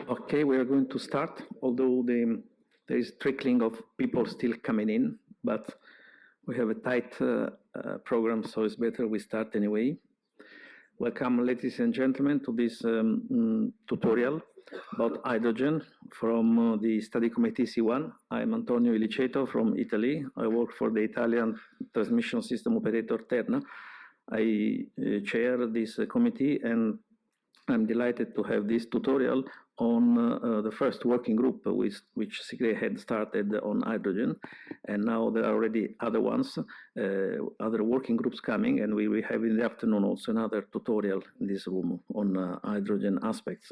Okay, we are going to start, although there is trickling of people still coming in, but we have a tight program, so it's better we start anyway. Welcome, ladies and gentlemen, to this tutorial about hydrogen from the study committee C1. I'm Antonio Iliceto from Italy. I work for the Italian transmission system operator Terna. I chair this committee, and I'm delighted to have this tutorial on the first working group which SIGRE had started on hydrogen, and now there are already other ones, other working groups coming, and we will have in the afternoon also another tutorial in this room on hydrogen aspects.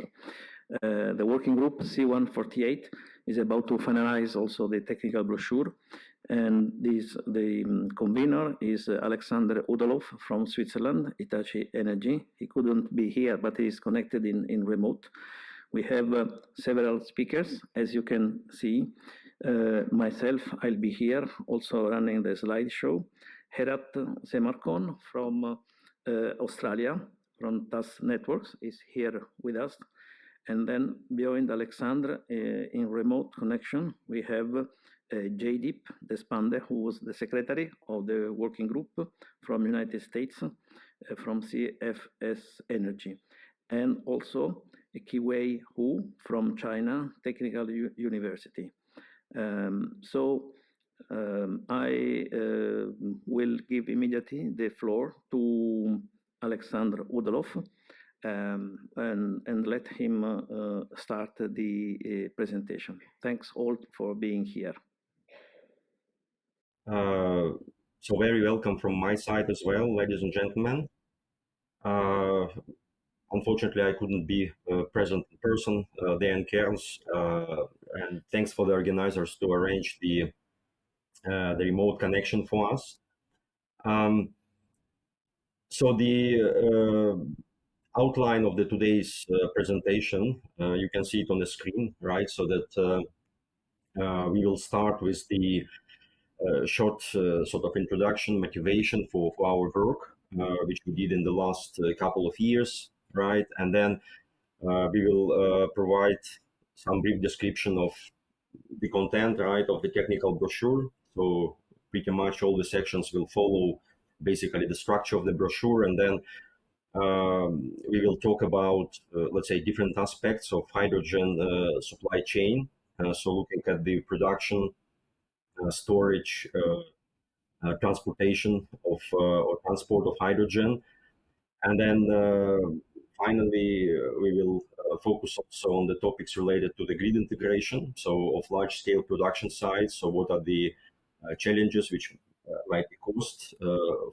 The working group C148 is about to finalize also the technical brochure, and the convener is Alexander Udalov from Switzerland, Hitachi Energy. He couldn't be here, but he is connected in remote. We have several speakers, as you can see. Myself, I'll be here, also running the slideshow. Herat Semarkon from Australia, from TAS Networks, is here with us. And then beyond Alexandre in remote connection, we have Jaydeep Deshpande, who was the secretary of the working group from United States, from CFS Energy. And also Kiwei Hu from China Technical University. I will give immediately the floor to Alexander Udalov, and let him start the presentation. Thanks all for being here. So very welcome from my side as well, ladies and gentlemen. Unfortunately, I couldn't be present in person there in Cairns, and thanks for the organizers to arrange the remote connection for us. So the outline of today's presentation, you can see it on the screen, right? So that we will start with the short sort of introduction, motivation for our work, which we did in the last couple of years, right? And then we will provide some brief description of the content, right, of the technical brochure. So pretty much all the sections will follow basically the structure of the brochure, and then we will talk about, let's say, different aspects of hydrogen supply chain. So looking at the production, storage, transportation of or transport of hydrogen, and then finally we will focus also on the topics related to the grid integration, so of large-scale production sites. So what are the challenges which might be caused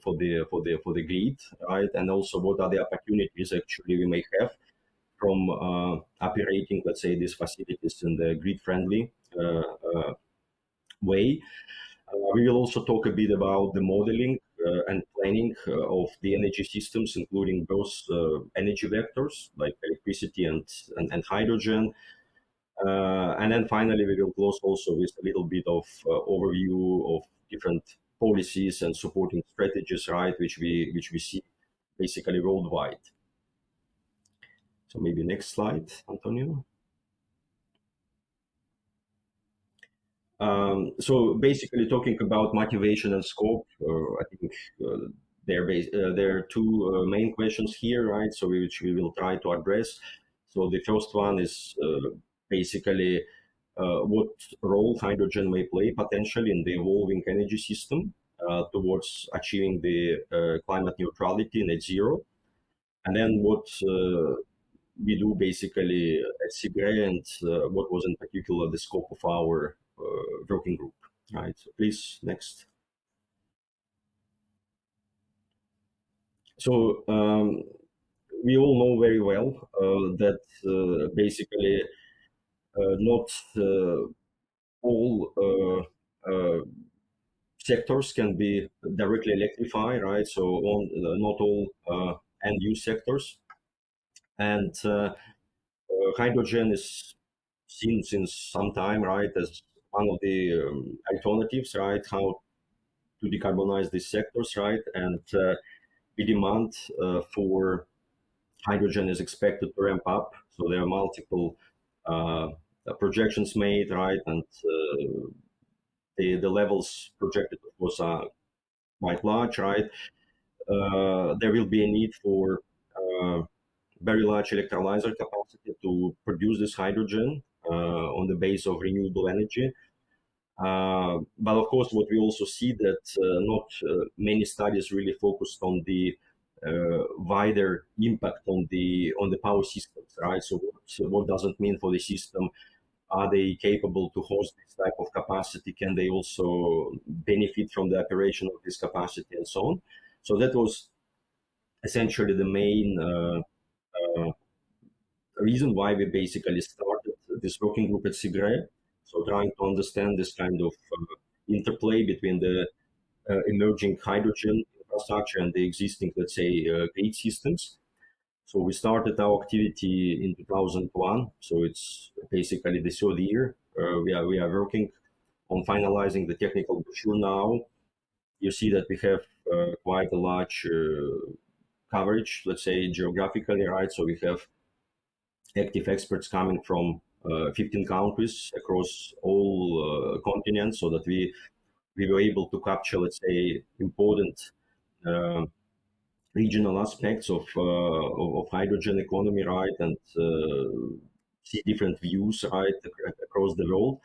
for the grid, right? And also what are the opportunities actually we may have from operating, let's say, these facilities in the grid-friendly way. We will also talk a bit about the modeling and planning of the energy systems, including both energy vectors like electricity and hydrogen. And then finally, we will close also with a little bit of overview of different policies and supporting strategies, right, which we see basically worldwide. So maybe next slide, Antonio. So basically talking about motivation and scope, I think there are two main questions here, right? So which we will try to address. So the first one is basically what role hydrogen may play potentially in the evolving energy system towards achieving the climate neutrality, net zero, and then what we do basically at SIGRE, and what was in particular the scope of our working group, right? So please, next. So we all know very well that basically not all sectors can be directly electrified, right? So not all end-use sectors. And hydrogen is seen since some time, right, as one of the alternatives, right, how to decarbonize these sectors, right? And the demand for hydrogen is expected to ramp up. So there are multiple projections made, right? And the levels projected, of course, are quite large, right? There will be a need for very large electrolyzer capacity to produce this hydrogen on the base of renewable energy. But of course, what we also see that not many studies really focused on the wider impact on the power systems, right? So what does it mean for the system? Are they capable to host this type of capacity? Can they also benefit from the operation of this capacity and so on? So that was essentially the main reason why we basically started this working group at SIGRE. So trying to understand this kind of interplay between the emerging hydrogen infrastructure and the existing, let's say, grid systems. So we started our activity in 2001. So it's basically the third year. We are working on finalizing the technical brochure now. You see that we have quite a large coverage, let's say, geographically, right? So we have active experts coming from 15 countries across all continents, so that we were able to capture, let's say, important regional aspects of hydrogen economy, right, and see different views, right, across the world.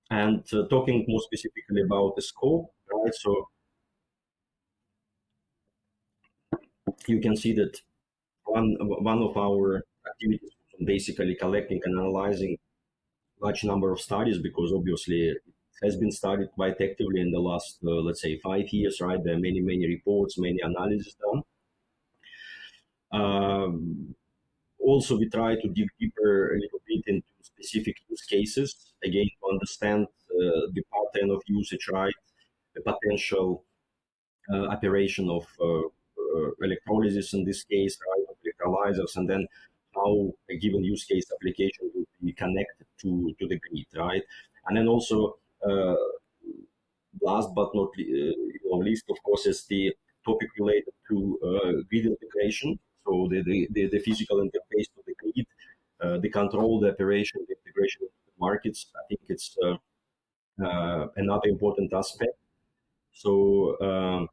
And talking more specifically about the scope, right, so you can see that one of our activities is basically collecting and analyzing large number of studies, because obviously it has been studied quite actively in the last, let's say, 5 years, right? There are many reports, many analyses done. Also, we try to dig deeper a little bit into specific use cases, again, to understand the pattern of usage, right? The potential operation of electrolysis in this case, right? Of electrolyzers, and then how a given use case application will be connected to the grid, right? And then also, last but not least, of course, is the topic related to grid integration. So the physical interface to the grid, the control, the operation, the integration of the markets. I think it's another important aspect. So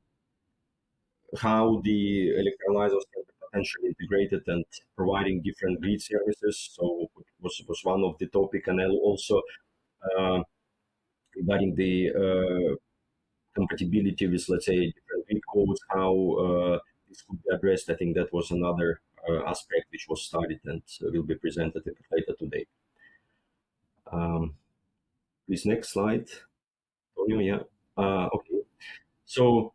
how the electrolyzers can be potentially integrated and providing different grid services. So it was one of the topic, and then also regarding the compatibility with, let's say, different grid codes, how this could be addressed. I think that was another aspect which was studied and will be presented a bit later today. Please, next slide. Tonio, yeah. Okay. So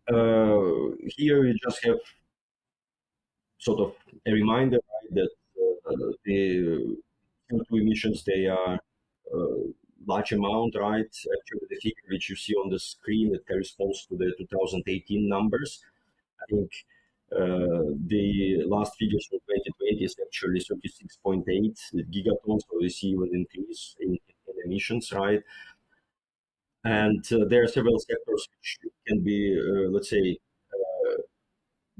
here we just have sort of a reminder, right, that the CO2 emissions, they are large amount, right? Actually, the figure which you see on the screen, it corresponds to the 2018 numbers. I think the last figures for 2020 is actually 36.8 gigatons, so we see an increase in emissions, right? And there are several sectors which can be, let's say,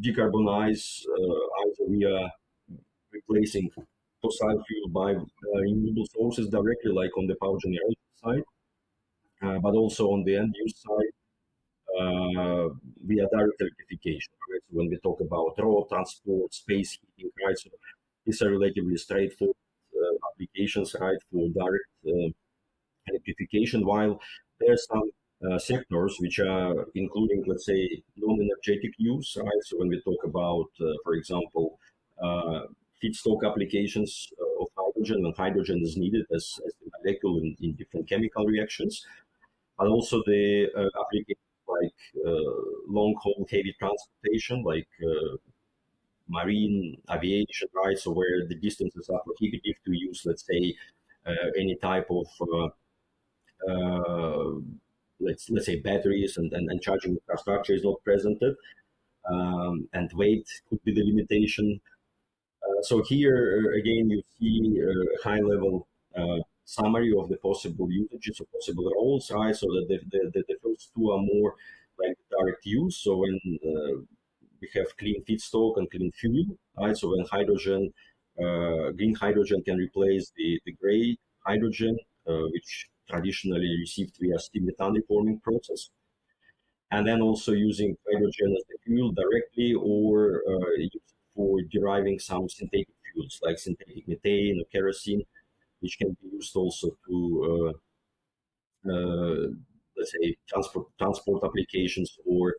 decarbonize either via replacing fossil fuel by renewable sources directly, like on the power generation side, but also on the end use side via direct electrification. Right? So when we talk about road transport, space heating, right? So these are relatively straightforward applications, right, for direct electrification. While there are some sectors which are including, let's say, non-energetic use, right? So when we talk about, for example, feedstock applications of hydrogen, when hydrogen is needed as the molecule in different chemical reactions, but also the applications like long-haul heavy transportation, like marine aviation, right? So where the distances are prohibitive to use, let's say, any type of let's say batteries and charging infrastructure is not presented, and weight could be the limitation. So here again you see a high level summary of the possible usages or possible roles, right? So that the first two are more like direct use. So when we have clean feedstock and clean fuel, right? So when hydrogen green hydrogen can replace the gray hydrogen, which traditionally received via steam methane reforming process. And then also using hydrogen as the fuel directly, or for deriving some synthetic fuels like synthetic methane or kerosene, which can be used also to let's say transport applications, or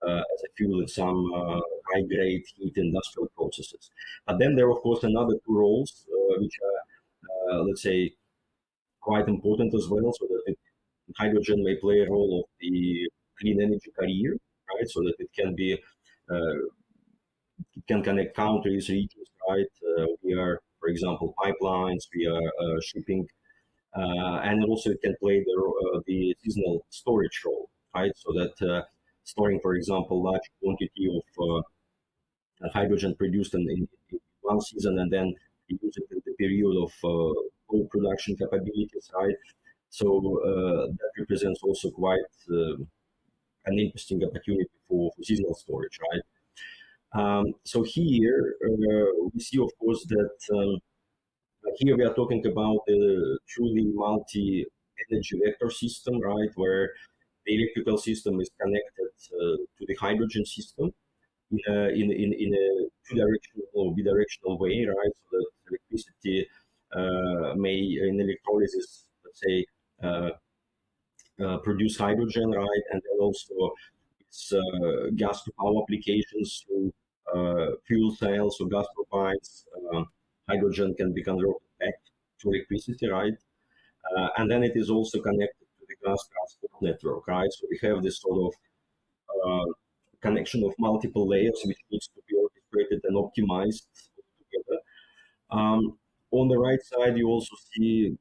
as a fuel in some high-grade heat industrial processes. But then there are, of course, another two roles which are, let's say, quite important as well, so that hydrogen may play a role of the clean energy carrier, right? So that it can be, it can connect countries, regions, right? We are, for example, pipelines, we are shipping, and also it can play the seasonal storage role, right? So that storing, for example, large quantity of hydrogen produced in one season, and then use it in the period of low production capabilities, right? So that represents also quite an interesting opportunity for seasonal storage, right? So here we see, of course, that here we are talking about a truly multi-energy vector system, right, where the electrical system is connected to the hydrogen system in a two-directional or bidirectional way, right? So that electricity may, in electrolysis, let's say, produce hydrogen, right? And then also it's gas to power applications through fuel cells or gas turbines. Hydrogen can be converted back to electricity, right? And then it is also connected to the gas transport network, right? So we have this sort of connection of multiple layers which needs to be orchestrated and optimized together. On the right side, you also see an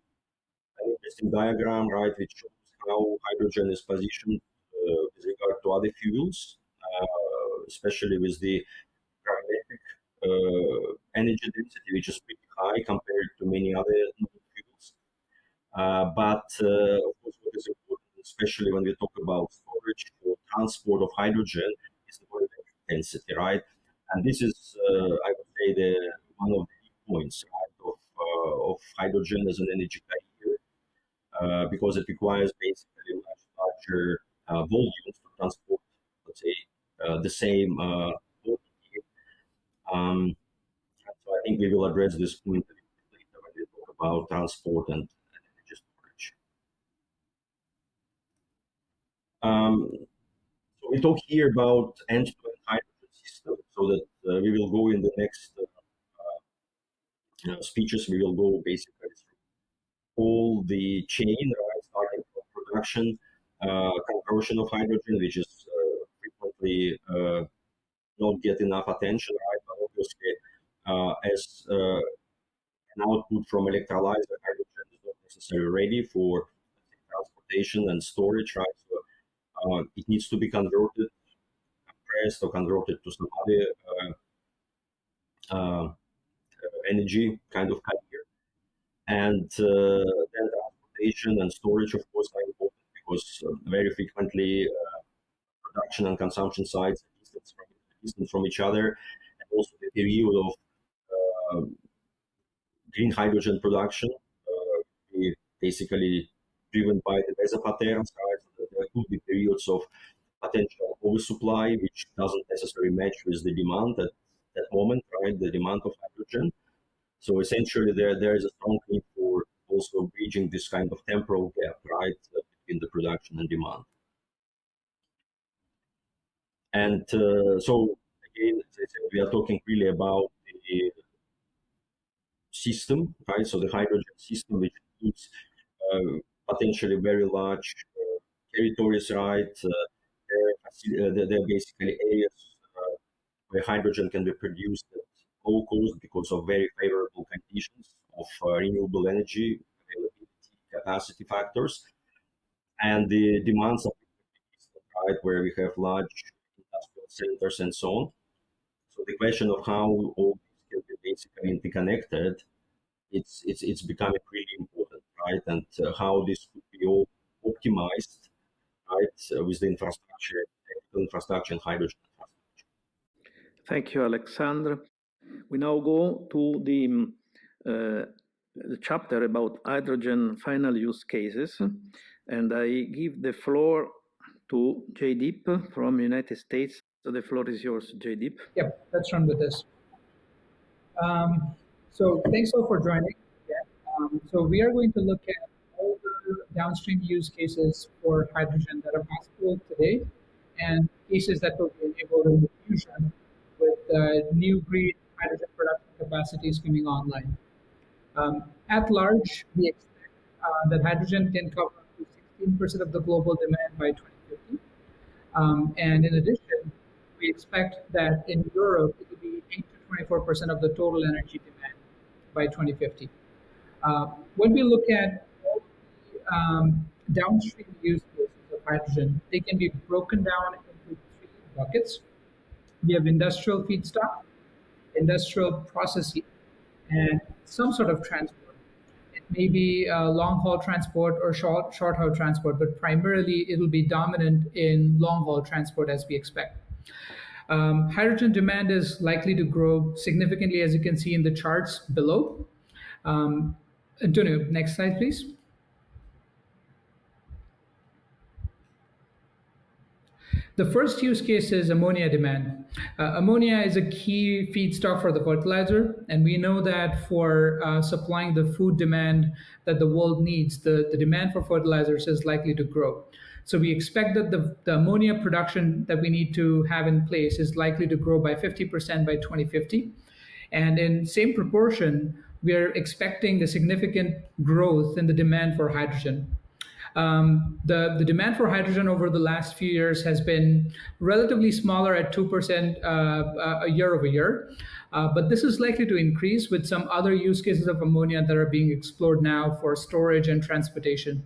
interesting diagram, right, which shows how hydrogen is positioned with regard to other fuels, especially with the gravimetric energy density, which is pretty high compared to many other fuels. But of course, what is important, especially when we talk about storage or transport of hydrogen, is the volumetric density, right? And this is, I would say, one of the key points, right, of hydrogen as an energy carrier, because it requires basically much larger volumes to transport, let's say, the same quantity. So I think we will address this point later when we talk about transport and energy storage. So we talk here about end-to-end hydrogen system, so that we will go in the next speeches, we will go basically through all the chain, right, starting from production, conversion of hydrogen, which is frequently not get enough attention, right? But obviously, as an output from electrolyzer, hydrogen is not necessarily ready for transportation and storage, right? So it needs to be converted, compressed, or converted to some other energy kind of carrier. And then transportation and storage, of course, are important because very frequently production and consumption sites are distant from each other, and also the period of green hydrogen production basically driven by the Mesopotamia side. So there could be periods of potential oversupply, which doesn't necessarily match with the demand at that moment, right? The demand of hydrogen. So essentially, there is a strong need for also bridging this kind of temporal gap, right, between the production and demand. And so again, as I said, we are talking really about the system, right? So the hydrogen system, which includes potentially very large territories, right? They're basically areas where hydrogen can be produced at low cost because of very favorable conditions of renewable energy availability, capacity factors, and the demands of right, where we have large industrial centers and so on. So the question of how all these can be basically interconnected, it's becoming really important, right? And how this could be all optimized, right, with the infrastructure, technical infrastructure, and hydrogen infrastructure. Thank you, Alexander. We now go to the chapter about hydrogen final use cases, and I give the floor to Jaydeep from United States. So the floor is yours, Jaydeep. Yep, let's run with this. So thanks all for joining. So we are going to look at all the downstream use cases for hydrogen that are possible today and cases that will be enabled in the future with new green hydrogen production capacities coming online. At large, we expect that hydrogen can cover up to 16% of the global demand by 2050. And in addition, we expect that in Europe, it will be 8 to 24% of the total energy demand by 2050. When we look at all the downstream use cases of hydrogen, they can be broken down into three buckets. We have industrial feedstock, industrial processing, and some sort of transport. It may be long haul transport or short haul transport, but primarily it will be dominant in long haul transport as we expect. Hydrogen demand is likely to grow significantly, as you can see in the charts below. Antonio, next slide, please. The first use case is ammonia demand. Ammonia is a key feedstock for the fertilizer, and we know that for supplying the food demand that the world needs, the demand for fertilizers is likely to grow. So we expect that the ammonia production that we need to have in place is likely to grow by 50% by 2050. And in same proportion, we are expecting a significant growth in the demand for hydrogen. The demand for hydrogen over the last few years has been relatively smaller at 2% year over year. But this is likely to increase with some other use cases of ammonia that are being explored now for storage and transportation.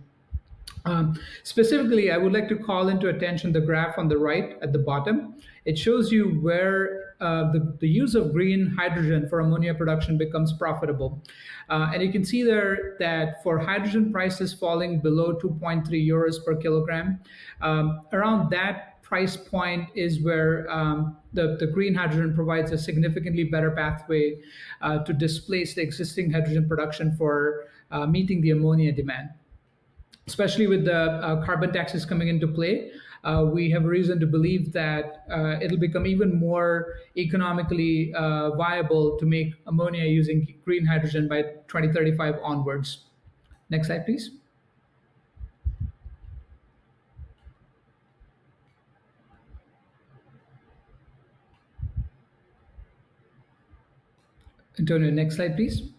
Specifically, I would like to call into attention the graph on the right at the bottom. It shows you where the use of green hydrogen for ammonia production becomes profitable. And you can see there that for hydrogen prices falling below 2.3 euros per kilogram, around that price point is where the green hydrogen provides a significantly better pathway to displace the existing hydrogen production for meeting the ammonia demand. Especially with the carbon taxes coming into play, we have reason to believe that it'll become even more economically viable to make ammonia using green hydrogen by 2035 onwards. Next slide, please. Antonio, next slide, please.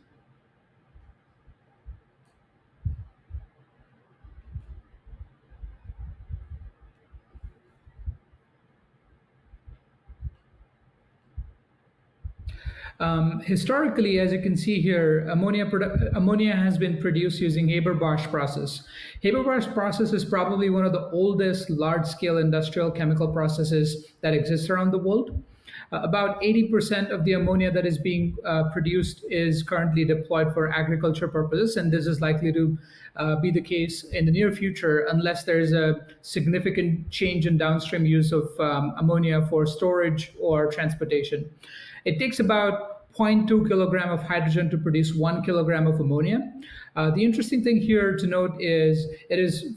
Historically, as you can see here, ammonia has been produced using Haber-Bosch process. Haber-Bosch process is probably one of the oldest large-scale industrial chemical processes that exists around the world. About 80% of the ammonia that is being produced is currently deployed for agriculture purposes, and this is likely to be the case in the near future unless there is a significant change in downstream use of ammonia for storage or transportation. It takes about 0.2 kilogram of hydrogen to produce 1 kilogram of ammonia. The interesting thing here to note is it's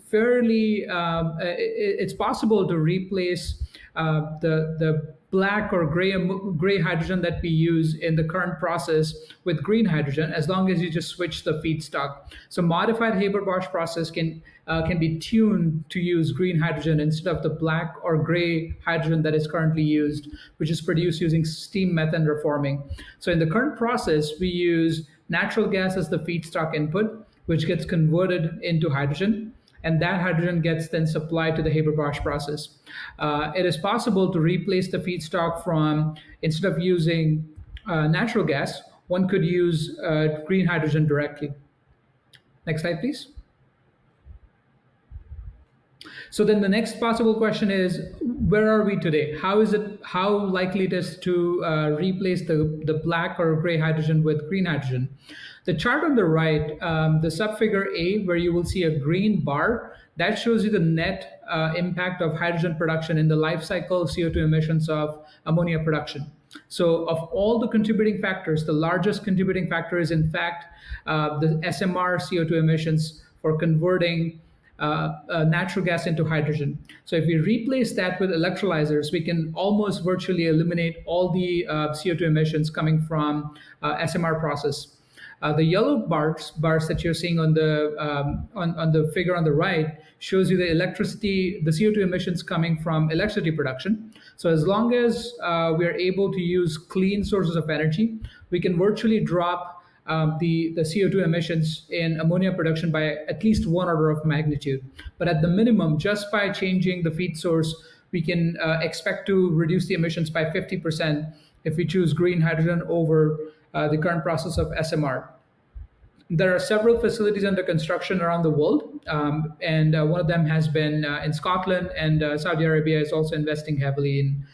possible to replace the black or gray hydrogen that we use in the current process with green hydrogen, as long as you just switch the feedstock. So modified Haber-Bosch process can be tuned to use green hydrogen instead of the black or gray hydrogen that is currently used, which is produced using steam methane reforming. So in the current process, we use natural gas as the feedstock input, which gets converted into hydrogen, and that hydrogen gets then supplied to the Haber-Bosch process. It is possible to replace the feedstock from, instead of using natural gas, one could use green hydrogen directly. Next slide, please. So then the next possible question is, where are we today? How likely it is to replace the black or gray hydrogen with green hydrogen? The chart on the right, the subfigure A, where you will see a green bar, that shows you the net impact of hydrogen production in the life cycle CO2 emissions of ammonia production. So, of all the contributing factors, the largest contributing factor is, in fact, the SMR CO2 emissions for converting natural gas into hydrogen. So, if we replace that with electrolyzers, we can almost virtually eliminate all the CO2 emissions coming from SMR process. The yellow bars that you're seeing on the figure on the right shows you the electricity, the CO2 emissions coming from electricity production. So as long as we are able to use clean sources of energy, we can virtually drop the CO2 emissions in ammonia production by at least one order of magnitude. But at the minimum, just by changing the feed source, we can expect to reduce the emissions by 50% if we choose green hydrogen over the current process of SMR. There are several facilities under construction around the world, and one of them has been in Scotland, and Saudi Arabia is also investing heavily in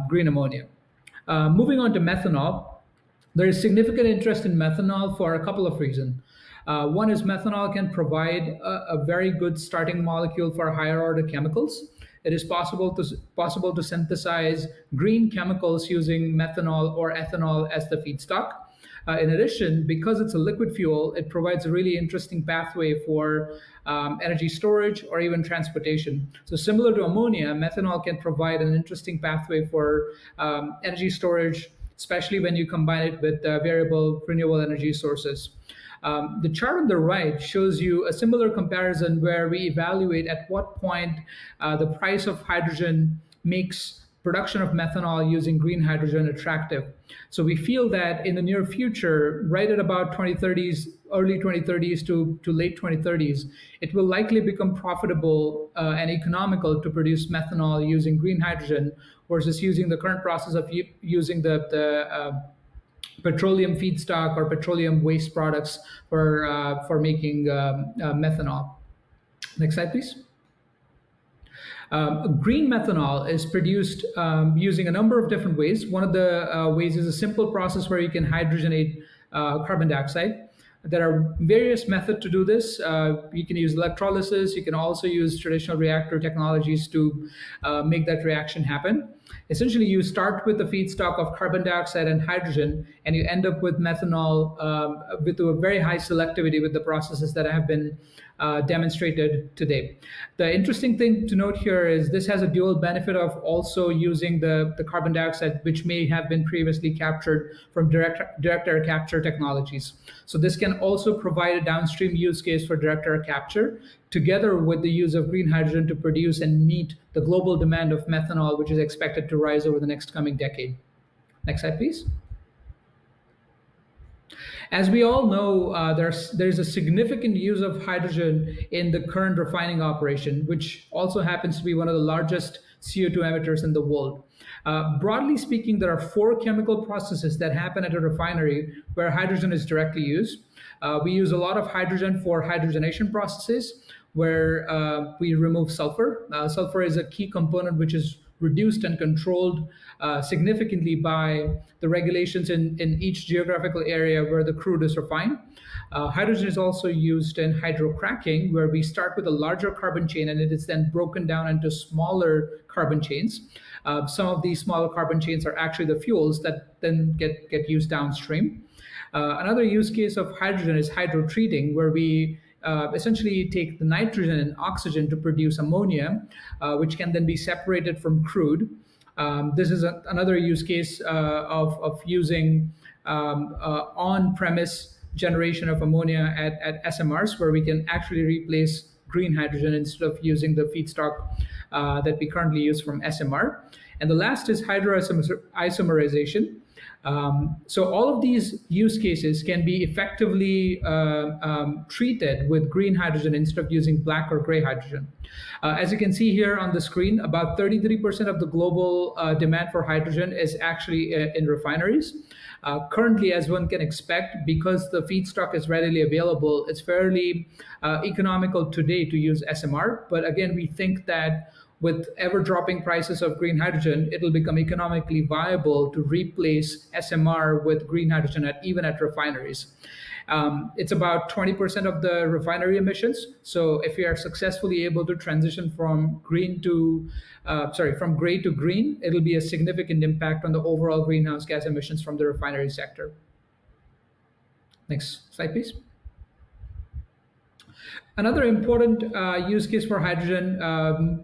green ammonia. Moving on to methanol, there is significant interest in methanol for a couple of reasons. One is methanol can provide a very good starting molecule for higher order chemicals. It is possible to synthesize green chemicals using methanol or ethanol as the feedstock. In addition, because it's a liquid fuel, it provides a really interesting pathway for energy storage or even transportation. So similar to ammonia, methanol can provide an interesting pathway for energy storage, especially when you combine it with variable renewable energy sources. The chart on the right shows you a similar comparison where we evaluate at what point the price of hydrogen makes production of methanol using green hydrogen attractive. So we feel that in the near future, right at about 2030s, early 2030s to late 2030s, it will likely become profitable and economical to produce methanol using green hydrogen versus using the current process of using the petroleum feedstock or petroleum waste products for making methanol. Next slide, please. Green methanol is produced using a number of different ways. One of the ways is a simple process where you can hydrogenate carbon dioxide. There are various methods to do this. You can use electrolysis. You can also use traditional reactor technologies to make that reaction happen. Essentially, you start with the feedstock of carbon dioxide and hydrogen, and you end up with methanol with a very high selectivity with the processes that have been demonstrated today. The interesting thing to note here is this has a dual benefit of also using the carbon dioxide, which may have been previously captured from direct air capture technologies. So this can also provide a downstream use case for direct air capture, together with the use of green hydrogen to produce and meet the global demand of methanol, which is expected to rise over the next coming decade. Next slide, please. As we all know, there's a significant use of hydrogen in the current refining operation, which also happens to be one of the largest CO2 emitters in the world. Broadly speaking, there are 4 chemical processes that happen at a refinery where hydrogen is directly used. We use a lot of hydrogen for hydrogenation processes, where we remove sulfur. Sulfur is a key component which is reduced and controlled significantly by the regulations in each geographical area where the crude is refined. Hydrogen is also used in hydrocracking, where we start with a larger carbon chain and it is then broken down into smaller carbon chains. Some of these smaller carbon chains are actually the fuels that then get used downstream. Another use case of hydrogen is hydrotreating, where we essentially take the nitrogen and oxygen to produce ammonia, which can then be separated from crude. This is another use case of using on-premise generation of ammonia at SMRs, where we can actually replace green hydrogen instead of using the feedstock that we currently use from SMR. And the last is hydroisomerization. So all of these use cases can be effectively treated with green hydrogen instead of using black or gray hydrogen. As you can see here on the screen, about 33% of the global demand for hydrogen is actually in refineries. Currently, as one can expect, because the feedstock is readily available, it's fairly economical today to use SMR. But again, we think that with ever-dropping prices of green hydrogen, it'll become economically viable to replace SMR with green hydrogen even at refineries. It's about 20% of the refinery emissions. So if we are successfully able to transition from from gray to green, it'll be a significant impact on the overall greenhouse gas emissions from the refinery sector. Next slide, please. Another important use case for hydrogen,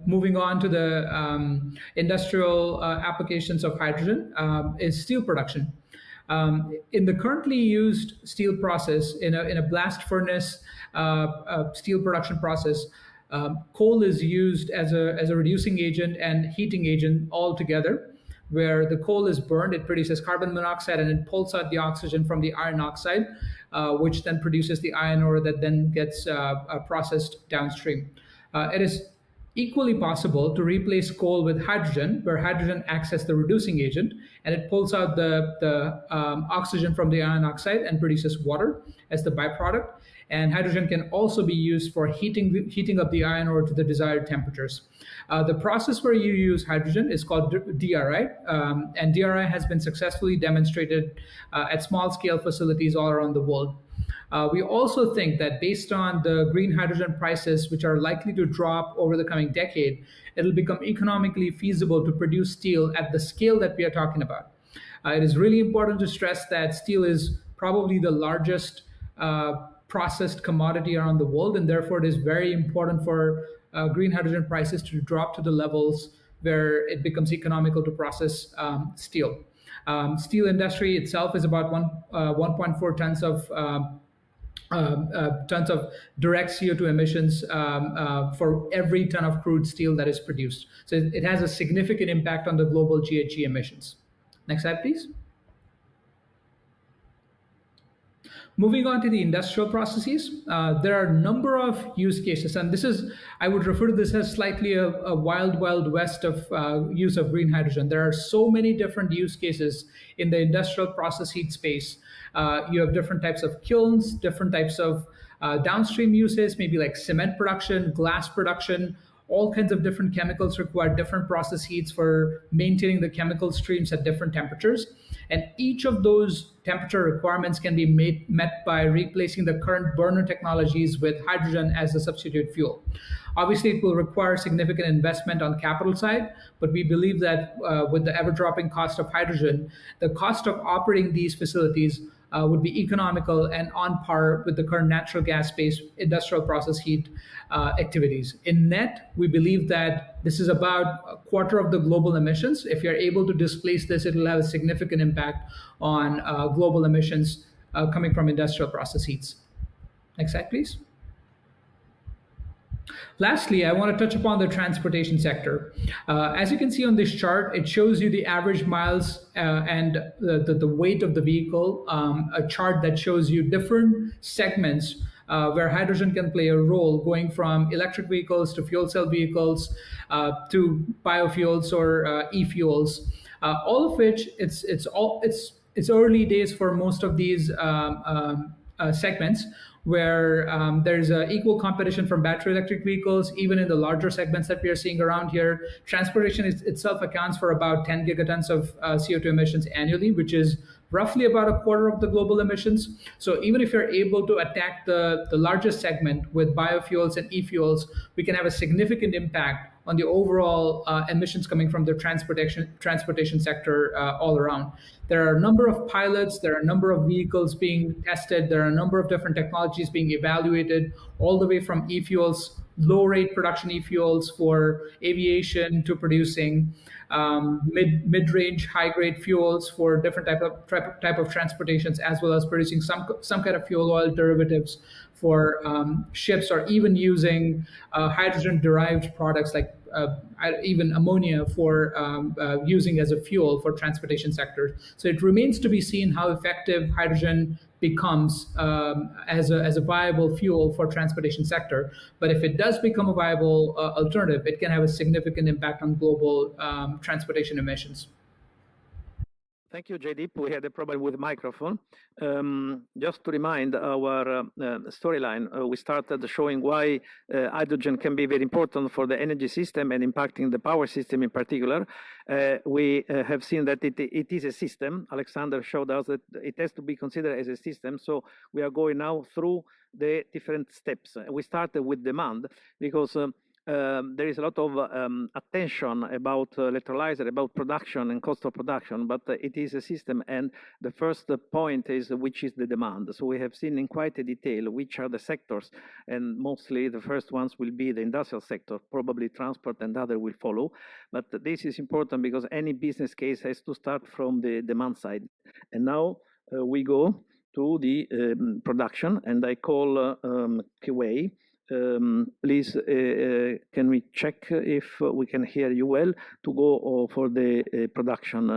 moving on to the industrial applications of hydrogen, is steel production. In the currently used steel process, in a blast furnace steel production process, coal is used as a reducing agent and heating agent all together. Where the coal is burned, it produces carbon monoxide and it pulls out the oxygen from the iron oxide, which then produces the iron ore that then gets processed downstream. It is equally possible to replace coal with hydrogen, where hydrogen acts as the reducing agent and it pulls out the oxygen from the iron oxide and produces water as the byproduct. And hydrogen can also be used for heating up the iron ore to the desired temperatures. The process where you use hydrogen is called DRI, and DRI has been successfully demonstrated at small-scale facilities all around the world. We also think that based on the green hydrogen prices, which are likely to drop over the coming decade, it'll become economically feasible to produce steel at the scale that we are talking about. It is really important to stress that steel is probably the largest processed commodity around the world, and therefore it is very important for green hydrogen prices to drop to the levels where it becomes economical to process steel. Steel industry itself is about 1.4 tons of direct CO2 emissions for every ton of crude steel that is produced. So it has a significant impact on the global GHG emissions. Next slide, please. Moving on to the industrial processes, there are a number of use cases, and I would refer to this as slightly a wild west of use of green hydrogen. There are so many different use cases in the industrial process heat space. You have different types of kilns, different types of downstream uses, maybe like cement production, glass production. All kinds of different chemicals require different process heats for maintaining the chemical streams at different temperatures. And each of those temperature requirements can be met by replacing the current burner technologies with hydrogen as a substitute fuel. Obviously, it will require significant investment on capital side, but we believe that with the ever-dropping cost of hydrogen, the cost of operating these facilities would be economical and on par with the current natural gas-based industrial process heat activities. In net, we believe that this is about a quarter of the global emissions. If you're able to displace this, it will have a significant impact on global emissions coming from industrial process heats. Next slide, please. Lastly, I want to touch upon the transportation sector. As you can see on this chart, it shows you the average miles and the weight of the vehicle, a chart that shows you different segments where hydrogen can play a role, going from electric vehicles to fuel cell vehicles to biofuels or e-fuels, all of which it's early days for most of these segments, where there's equal competition from battery electric vehicles, even in the larger segments that we are seeing around here. Transportation itself accounts for about 10 gigatons of CO2 emissions annually, which is roughly about a quarter of the global emissions. So even if you're able to attack the largest segment with biofuels and e-fuels, we can have a significant impact on the overall emissions coming from the transportation sector all around. There are a number of pilots, there are a number of vehicles being tested, there are a number of different technologies being evaluated, all the way from e-fuels, low-rate production e-fuels for aviation, to producing mid-range, high-grade fuels for different type of transportations, as well as producing some kind of fuel oil derivatives for ships, or even using hydrogen-derived products like even ammonia for using as a fuel for transportation sector. So it remains to be seen how effective hydrogen becomes as a viable fuel for transportation sector. But if it does become a viable alternative, it can have a significant impact on global transportation emissions. Thank you, Jaideep. We had a problem with the microphone. Just to remind our storyline, we started showing why hydrogen can be very important for the energy system and impacting the power system in particular. We have seen that it is a system. Alexander showed us that it has to be considered as a system. So we are going now through the different steps. We started with demand because there is a lot of attention about electrolyzer, about production and cost of production, but it is a system. And the first point is which is the demand. So we have seen in quite a detail which are the sectors, and mostly the first ones will be the industrial sector, probably transport and other will follow. But this is important because any business case has to start from the demand side. And now we go to the production, and I call Kiwei. Please, can we check if we can hear you well to go for the production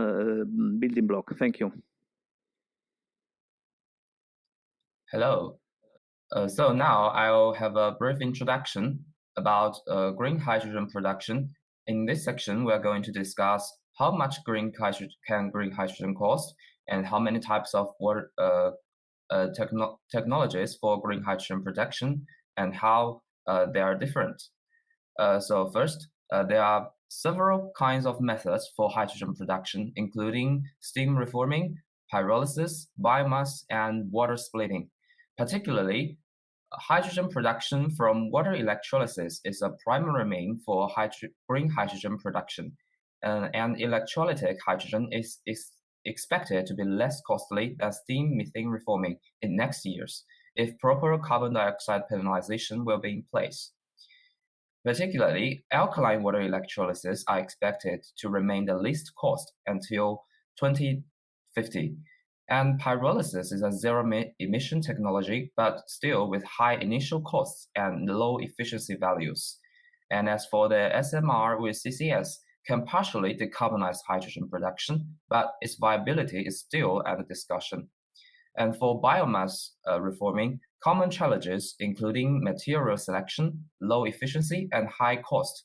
building block? Thank you. Hello. So now I'll have a brief introduction about green hydrogen production. In this section, we're going to discuss how much green hydrogen cost and how many types of technologies for green hydrogen production and how they are different. So first, there are several kinds of methods for hydrogen production, including steam reforming, pyrolysis, biomass, and water splitting. Particularly, hydrogen production from water electrolysis is a primary mean for green hydrogen production. And electrolytic hydrogen is expected to be less costly than steam methane reforming in next years, if proper carbon dioxide penalization will be in place. Particularly, alkaline water electrolysis are expected to remain the least cost until 2050. And pyrolysis is a zero-emission technology, but still with high initial costs and low efficiency values. And as for the SMR with CCS, can partially decarbonize hydrogen production, but its viability is still under discussion. And for biomass reforming, common challenges including material selection, low efficiency, and high cost